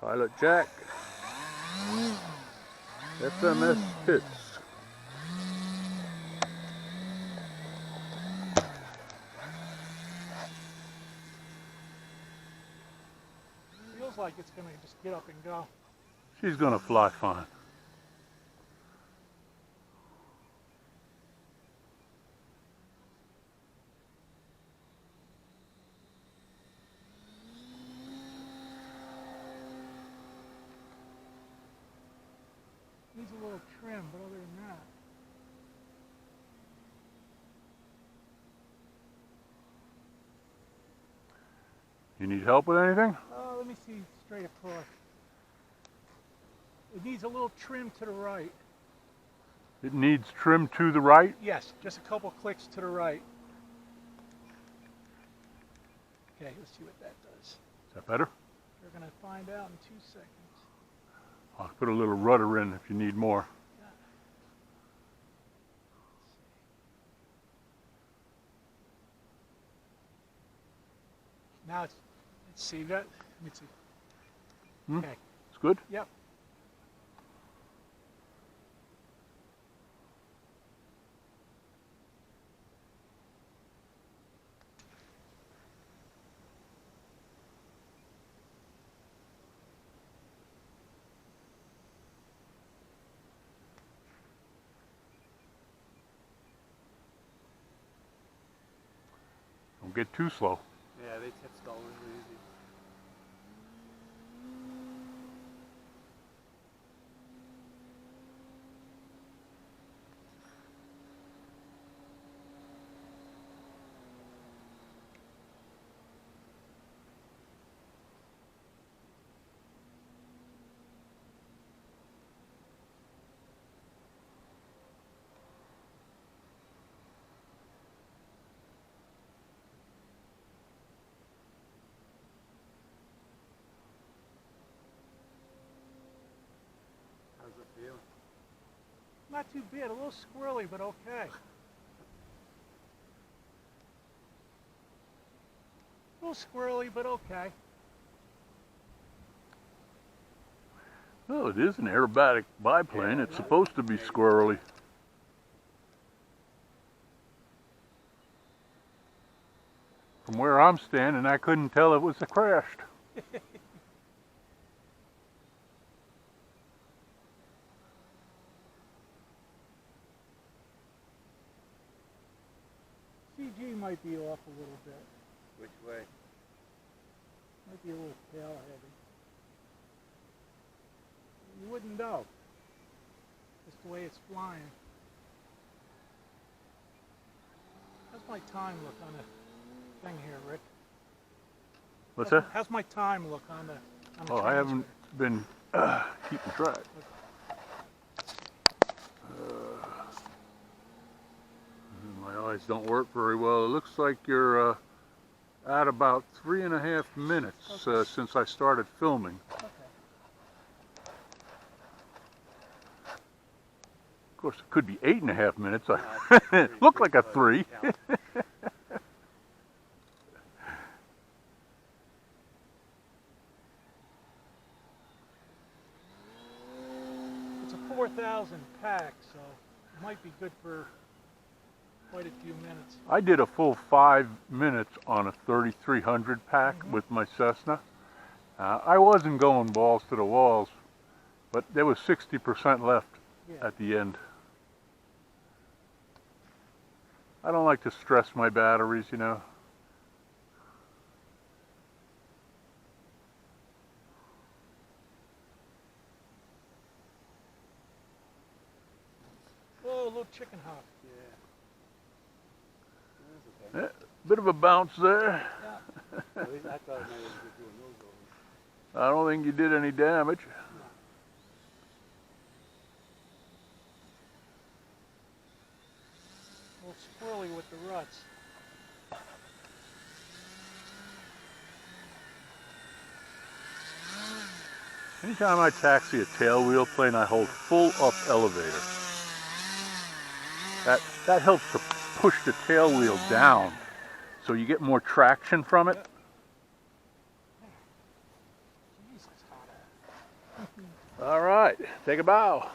Pilot Jack, FMS Pitts. Feels like it's going to just get up and go. She's going to fly fine. Needs a little trim, but other than that. You need help with anything? Let me see straight across. It needs a little trim to the right. It needs trim to the right? Yes, just a couple clicks to the right. Okay, let's see what that does. Is that better? We're going to find out in 2 seconds. I'll put a little rudder in if you need more. Yeah. Now let's see that. Let me see. Okay. It's good? Yep. Don't get too slow. Yeah, they tip stall really easy. How's it feel? Not too bad. A little squirrely, but okay. A little squirrely, but okay. Well, it is an aerobatic biplane. It's supposed to be squirrely. From where I'm standing, I couldn't tell it was crashed. CG might be off a little bit. Which way? Might be a little tail heavy. You wouldn't know. Just the way it's flying. How's my time look on the thing here, Rick? What's that? How's my time look on the Oh, I haven't been keeping track. My eyes don't work very well. It looks like you're at about 3.5 minutes since I started filming. Okay. Of course, it could be 8.5 minutes. Looked like a 3. It's a 4,000 pack, so it might be good for quite a few minutes. I did a full 5 minutes on a 3,300 pack with my Cessna. I wasn't going balls to the walls, but there was 60% left at the end. I don't like to stress my batteries, you know. Whoa, a little chicken hop. Yeah. Bit of a bounce there. Yeah. At least I thought maybe we could do a nose over. I don't think you did any damage. A little squirrely with the ruts. Anytime I taxi a tailwheel plane, I hold full up elevator. That helps to push the tailwheel down so you get more traction from it. Jesus, hot. All right, take a bow.